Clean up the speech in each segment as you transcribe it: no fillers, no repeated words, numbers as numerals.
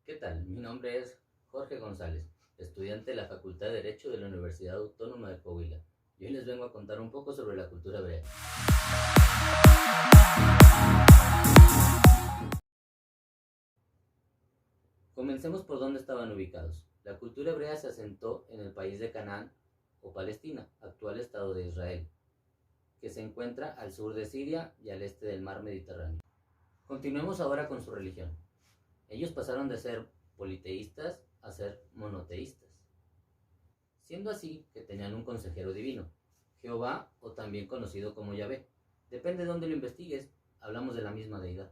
¿Qué tal? Mi nombre es Jorge González, estudiante de la Facultad de Derecho de la Universidad Autónoma de Coahuila. Y hoy les vengo a contar un poco sobre la cultura hebrea. Comencemos por dónde estaban ubicados. La cultura hebrea se asentó en el país de Canaán o Palestina, actual Estado de Israel, que se encuentra al sur de Siria y al este del mar Mediterráneo. Continuemos ahora con su religión. Ellos pasaron de ser politeístas a ser monoteístas, siendo así que tenían un consejero divino, Jehová o también conocido como Yahvé. Depende de dónde lo investigues, hablamos de la misma deidad.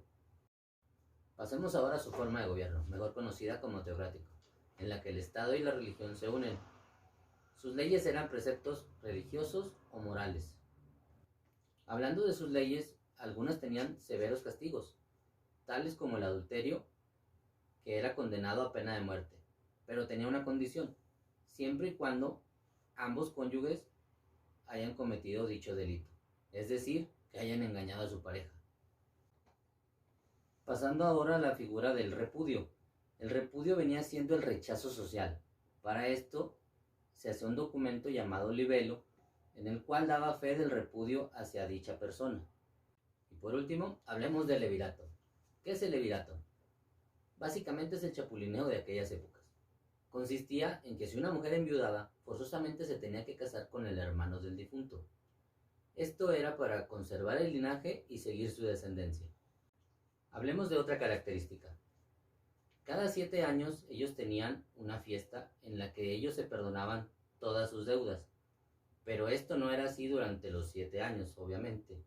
Pasemos ahora a su forma de gobierno, mejor conocida como teocrático, en la que el Estado y la religión se unen. Sus leyes eran preceptos religiosos o morales. Hablando de sus leyes, algunas tenían severos castigos, tales como el adulterio, que era condenado a pena de muerte, pero tenía una condición, siempre y cuando ambos cónyuges hayan cometido dicho delito, es decir, que hayan engañado a su pareja. Pasando ahora a la figura del repudio. El repudio venía siendo el rechazo social. Para esto se hacía un documento llamado libelo, en el cual daba fe del repudio hacia dicha persona. Y por último, hablemos del levirato. ¿Qué es el levirato? Básicamente es el chapulineo de aquellas épocas. Consistía en que si una mujer enviudaba, forzosamente se tenía que casar con el hermano del difunto. Esto era para conservar el linaje y seguir su descendencia. Hablemos de otra característica. Cada 7 años ellos tenían una fiesta en la que ellos se perdonaban todas sus deudas. Pero esto no era así durante los 7 años, obviamente.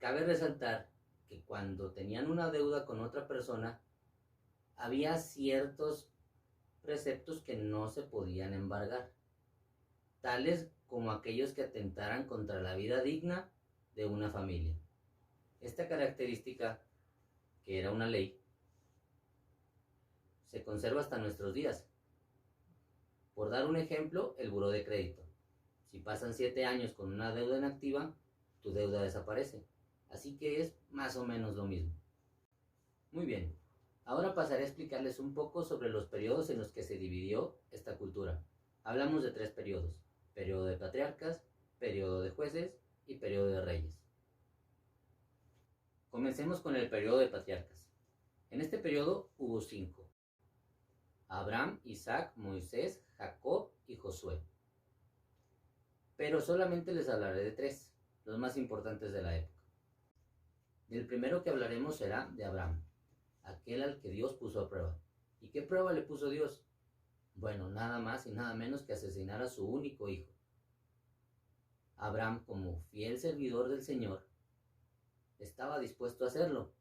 Cabe resaltar que cuando tenían una deuda con otra persona, había ciertos preceptos que no se podían embargar, tales como aquellos que atentaran contra la vida digna de una familia. Esta característica, que era una ley, se conserva hasta nuestros días. Por dar un ejemplo, el buró de crédito. Si pasan 7 años con una deuda inactiva, tu deuda desaparece. Así que es más o menos lo mismo. Muy bien, ahora pasaré a explicarles un poco sobre los periodos en los que se dividió esta cultura. Hablamos de 3 periodos: periodo de patriarcas, periodo de jueces y periodo de reyes. Comencemos con el periodo de patriarcas. En este periodo hubo 5: Abraham, Isaac, Moisés, Jacob y Josué. Pero solamente les hablaré de 3, los más importantes de la época. Del primero que hablaremos será de Abraham, aquel al que Dios puso a prueba. ¿Y qué prueba le puso Dios? Bueno, nada más y nada menos que asesinar a su único hijo. Abraham, como fiel servidor del Señor, estaba dispuesto a hacerlo.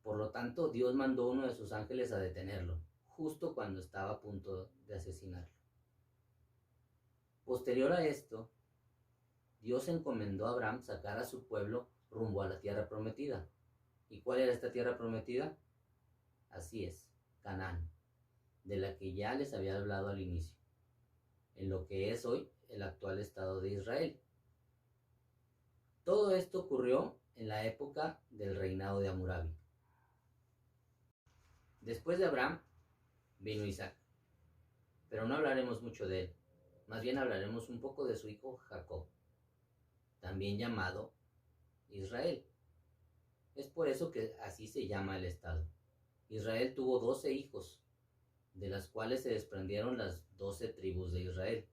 Por lo tanto, Dios mandó uno de sus ángeles a detenerlo, justo cuando estaba a punto de asesinarlo. Posterior a esto, Dios encomendó a Abraham sacar a su pueblo rumbo a la tierra prometida. ¿Y cuál era esta tierra prometida? Así es, Canaán, de la que ya les había hablado al inicio, en lo que es hoy el actual Estado de Israel. Todo esto ocurrió en la época del reinado de Hammurabi. Después de Abraham vino Isaac, pero no hablaremos mucho de él, más bien hablaremos un poco de su hijo Jacob, también llamado Israel. Es por eso que así se llama el estado. Israel tuvo 12 hijos, de las cuales se desprendieron las 12 tribus de Israel.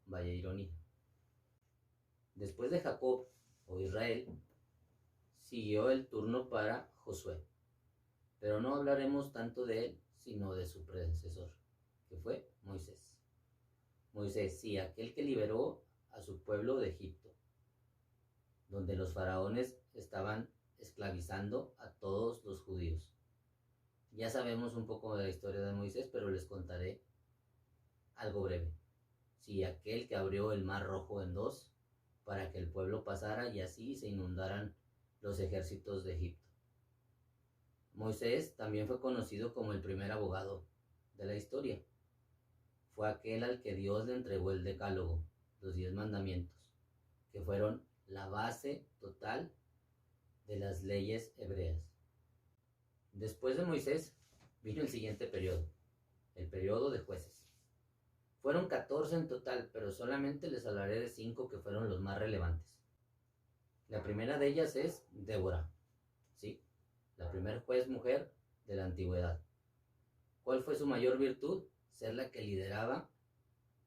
Vaya ironía. Después de Jacob, o Israel, siguió el turno para Josué. Pero no hablaremos tanto de él, sino de su predecesor, que fue Moisés. Moisés, sí, aquel que liberó a su pueblo de Egipto, donde los faraones estaban esclavizando a todos los judíos. Ya sabemos un poco de la historia de Moisés, pero les contaré algo breve. Sí, aquel que abrió el mar Rojo en dos para que el pueblo pasara y así se inundaran los ejércitos de Egipto. Moisés también fue conocido como el primer abogado de la historia. Fue aquel al que Dios le entregó el decálogo, los 10 mandamientos, que fueron la base total de las leyes hebreas. Después de Moisés vino el siguiente periodo, el periodo de jueces. Fueron 14 en total, pero solamente les hablaré de 5 que fueron los más relevantes. La primera de ellas es Débora, ¿sí? La primera juez mujer de la antigüedad. ¿Cuál fue su mayor virtud? Ser la que lideraba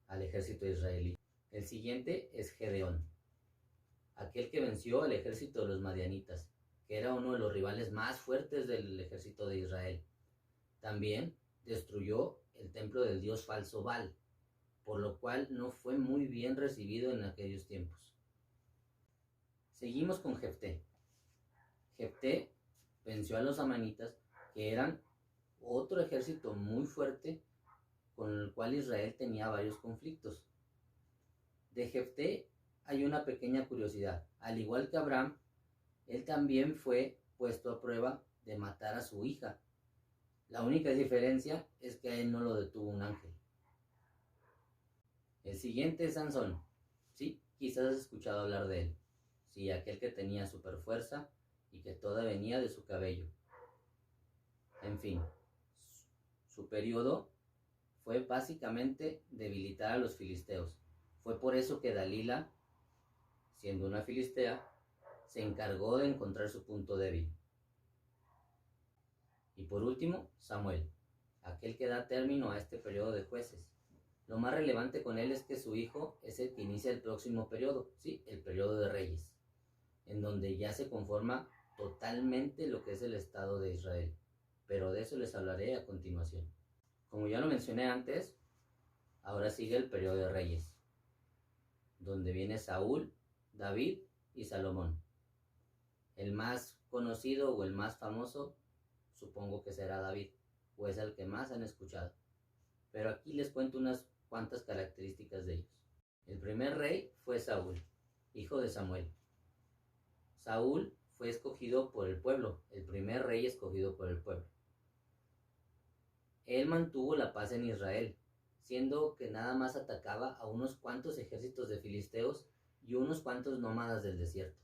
al ejército israelí. El siguiente es Gedeón, aquel que venció al ejército de los madianitas, que era uno de los rivales más fuertes del ejército de Israel. También destruyó el templo del dios falso Baal, por lo cual no fue muy bien recibido en aquellos tiempos. Seguimos con Jefté. Jefté venció a los amanitas, que eran otro ejército muy fuerte con el cual Israel tenía varios conflictos. De Jefté hay una pequeña curiosidad. Al igual que Abraham, él también fue puesto a prueba de matar a su hija. La única diferencia es que a él no lo detuvo un ángel. El siguiente es Sansón. Sí, quizás has escuchado hablar de él. Sí, aquel que tenía super fuerza y que toda venía de su cabello. En fin, su periodo fue básicamente debilitar a los filisteos. Fue por eso que Dalila, siendo una filistea, se encargó de encontrar su punto débil. Y por último, Samuel, aquel que da término a este periodo de jueces. Lo más relevante con él es que su hijo es el que inicia el próximo periodo, sí, el periodo de reyes, en donde ya se conforma totalmente lo que es el Estado de Israel. Pero de eso les hablaré a continuación. Como ya lo mencioné antes, ahora sigue el periodo de reyes, donde viene Saúl, David y Salomón. El más conocido o el más famoso, supongo que será David, o es el que más han escuchado. Pero aquí les cuento unas cuantas características de ellos. El primer rey fue Saúl, hijo de Samuel. Saúl fue escogido por el pueblo, el primer rey escogido por el pueblo. Él mantuvo la paz en Israel, siendo que nada más atacaba a unos cuantos ejércitos de filisteos y unos cuantos nómadas del desierto.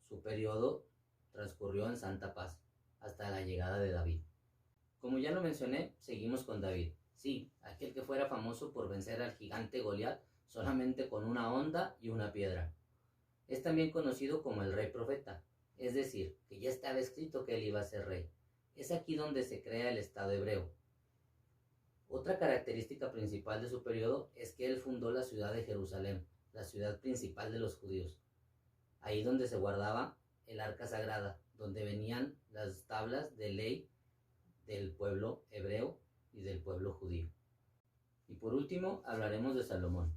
Su periodo transcurrió en santa paz, hasta la llegada de David. Como ya lo mencioné, seguimos con David. Sí, aquel que fuera famoso por vencer al gigante Goliat solamente con una honda y una piedra. Es también conocido como el rey profeta, es decir, que ya estaba escrito que él iba a ser rey. Es aquí donde se crea el Estado hebreo. Otra característica principal de su periodo es que él fundó la ciudad de Jerusalén, la ciudad principal de los judíos. Ahí donde se guardaba el arca sagrada, donde venían las tablas de ley del pueblo hebreo y del pueblo judío. Y por último hablaremos de Salomón,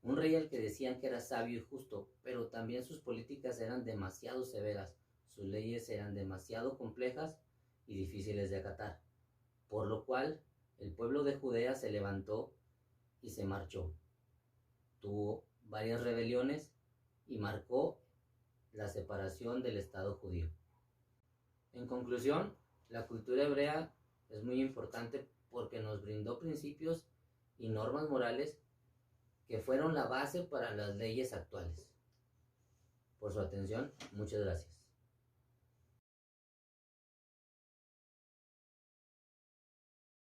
un rey al que decían que era sabio y justo, pero también sus políticas eran demasiado severas, sus leyes eran demasiado complejas y difíciles de acatar, por lo cual el pueblo de Judea se levantó y se marchó. Tuvo varias rebeliones y marcó la separación del Estado judío. En conclusión, la cultura hebrea es muy importante porque nos brindó principios y normas morales que fueron la base para las leyes actuales. Por su atención, muchas gracias.